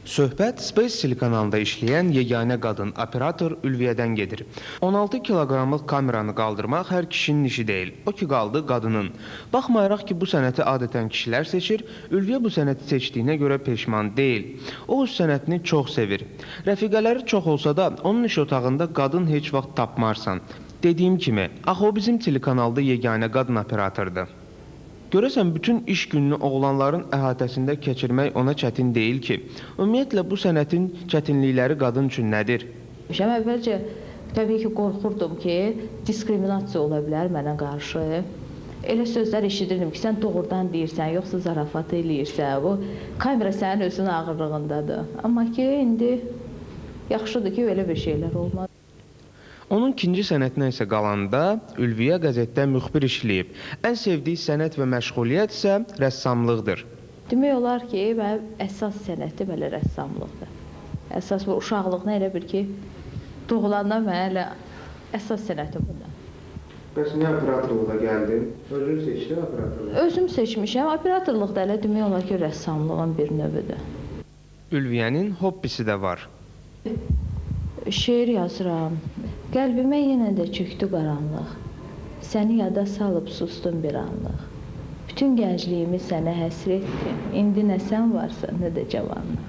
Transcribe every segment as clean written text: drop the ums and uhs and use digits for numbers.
Söhbət Space telekanalında işləyən yeganə qadın operator Ülviyyədən gedir. 16 kiloqramlıq kameranı qaldırmaq hər kişinin işi deyil. O ki qaldı qadının. Baxmayaraq ki, bu sənəti adətən kişilər seçir, Ülviyyə bu sənəti seçdiyinə görə peşman deyil. O öz sənətini çox sevir. Rəfiqələri çox olsa da, onun iş otağında qadın heç vaxt tapmarsan. Dediyim kimi, axı o bizim telekanalda yeganə qadın operatordur. Görəsən, bütün iş gününü oğlanların əhatəsində keçirmək ona çətin deyil ki. Ümumiyyətlə, bu sənətin çətinlikləri qadın üçün nədir? Əvvəlcə təbii ki, qorxurdum ki, diskriminasiya ola bilər mənə qarşı. Elə sözlər eşidirdim ki, sən doğrudan deyirsən, yoxsa zarafat eləyirsən. Bu kamera sənin özünün ağırlığındadır. Amma ki, indi yaxşıdır ki, elə bir şeylər olmaz. Onun ikinci sənətinə isə qalanda Ülviyyə qəzetdə müxbir işləyib. Ən sevdiyi sənət və məşğuliyyət isə rəssamlıqdır. Demək olar ki, mənim əsas sənətim elə rəssamlıqdır. Əsas bu uşaqlığına elə bil ki, doğulandan mənə elə əsas sənətim bundan. Bəs niyə operatorluğa gəldin? Özün seçdin operatorluğu? Özüm seçmişəm. Operatorluq da elə demək olar ki, rəssamlığın bir növüdür. Ülviyyənin hobbisi də var. Şeir yazıram. Qəlbimə yenə də çöktü qaranlıq. Səni yada salıb sustum bir anlıq. Bütün gəncliyimi sənə həsr etdim. İndi nə sən varsa, nə də cavanlıq.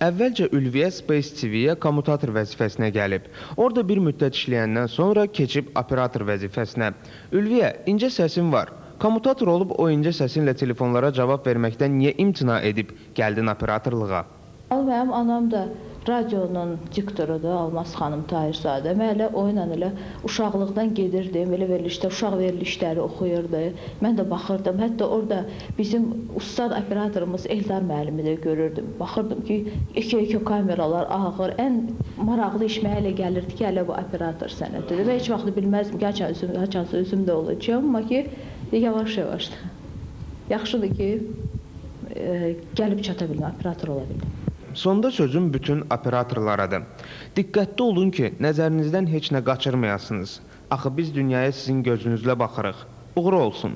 Əvvəlcə Ülviyyə Space TV-yə kommutator vəzifəsinə gəlib. Orada bir müddət işləyəndən sonra keçib operator vəzifəsinə. Ülviyyə, incə səsin var. Kommutator olub o incə səsinlə telefonlara cavab verməkdən niyə imtina edib gəldin operatorluğa? Mənim anam da radionun diktorudur, Almaz xanım Tahirzadə. Mən elə oyunla elə uşaqlıqdan gedirdim, elə verilişdə uşaq verilişləri oxuyurdu. Mən də baxırdım. Hətta orada bizim ustad operatorumuz Eldar müəllimi də görürdüm. Baxırdım ki, iki kameralar ağır, ən maraqlı iş mənə elə gəlirdi ki, elə bu operator sənətidir. Və heç vaxt bilməzdim ki, haçansı özümdə olacağım, amma ki, yavaş-yavaş da. Yaxşıdır ki, gəlib çata bilməm, operator ola bildim. Sonda sözüm bütün operatorlaradır. Diqqətli olun ki, nəzərinizdən heç nə qaçırmayasınız. Axı biz dünyaya sizin gözünüzlə baxırıq. Uğur olsun.